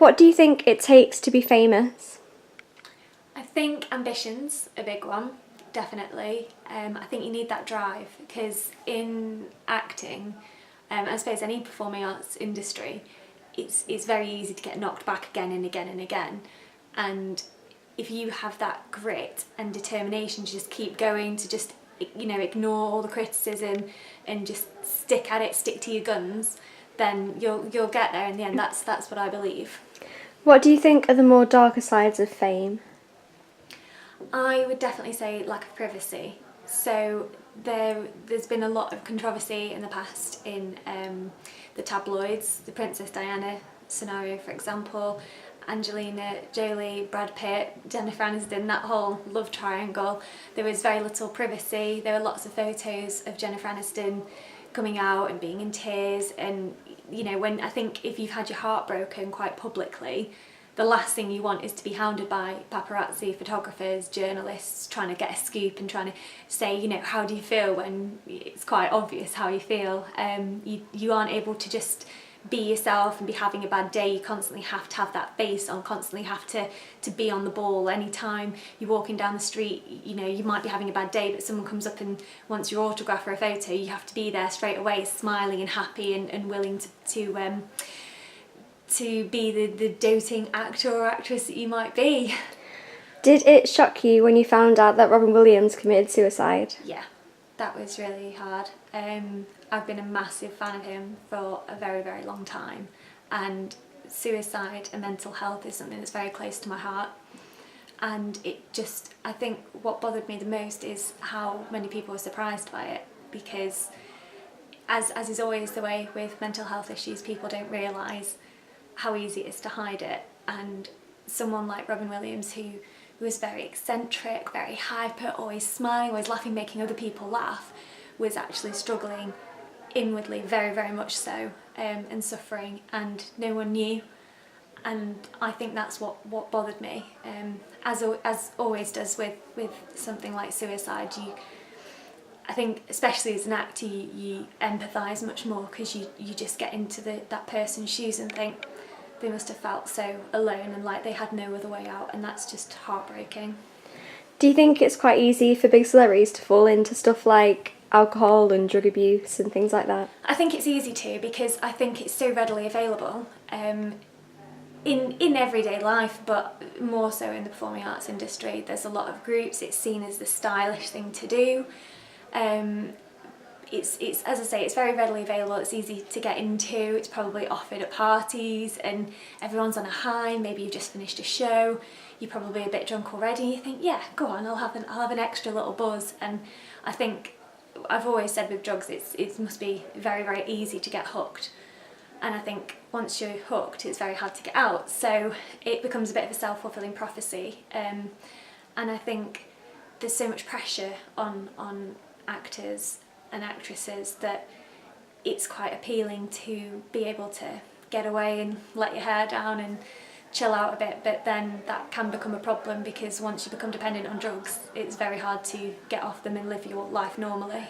What do you think it takes to be famous? I think ambition's a big one, definitely. I think you need that drive because in acting, I suppose any performing arts industry, it's very easy to get knocked back again and again and again. And if you have that grit and determination to just keep going, to just ignore all the criticism and just stick at it, stick to your guns, then you'll get there in the end. That's what I believe. What do you think are the more darker sides of fame? I would definitely say lack of privacy. So there's been a lot of controversy in the past in the tabloids, the Princess Diana scenario, for example, Angelina Jolie, Brad Pitt, Jennifer Aniston, that whole love triangle. There was very little privacy. There were lots of photos of Jennifer Aniston coming out and being in tears, and when I think if you've had your heart broken quite publicly, the last thing you want is to be hounded by paparazzi, photographers, journalists trying to get a scoop and trying to say, how do you feel, when it's quite obvious how you feel. You aren't able to just be yourself and be having a bad day. You constantly have to have that face on, constantly have to be on the ball. Anytime you're walking down the street, you might be having a bad day, but someone comes up and wants your autograph or a photo, you have to be there straight away, smiling and happy and willing to be the doting actor or actress that you might be. Did it shock you when you found out that Robin Williams committed suicide? Yeah, that was really hard. I've been a massive fan of him for a very, very long time, and suicide and mental health is something that's very close to my heart. And I think what bothered me the most is how many people were surprised by it, because as is always the way with mental health issues, people don't realise how easy it is to hide it. And someone like Robin Williams, who was very eccentric, very hyper, always smiling, always laughing, making other people laugh, was actually struggling inwardly, very, very much so, and suffering, and no one knew. And I think that's what bothered me, as always does with something like suicide. I think especially as an actor, you empathise much more, because you just get into that person's shoes and think they must have felt so alone and like they had no other way out, and that's just heartbreaking. Do you think it's quite easy for big celebrities to fall into stuff like alcohol and drug abuse and things like that? I think it's easy to, because I think it's so readily available in everyday life, but more so in the performing arts industry. There's a lot of groups, it's seen as the stylish thing to do. It's as I say, it's very readily available, it's easy to get into, it's probably offered at parties and everyone's on a high. Maybe you've just finished a show, you're probably a bit drunk already, you think, yeah, go on, I'll have an extra little buzz. And I think I've always said with drugs, it must be very, very easy to get hooked, and I think once you're hooked it's very hard to get out, so it becomes a bit of a self-fulfilling prophecy. And I think there's so much pressure on actors and actresses that it's quite appealing to be able to get away and let your hair down and chill out a bit, but then that can become a problem, because once you become dependent on drugs, it's very hard to get off them and live your life normally.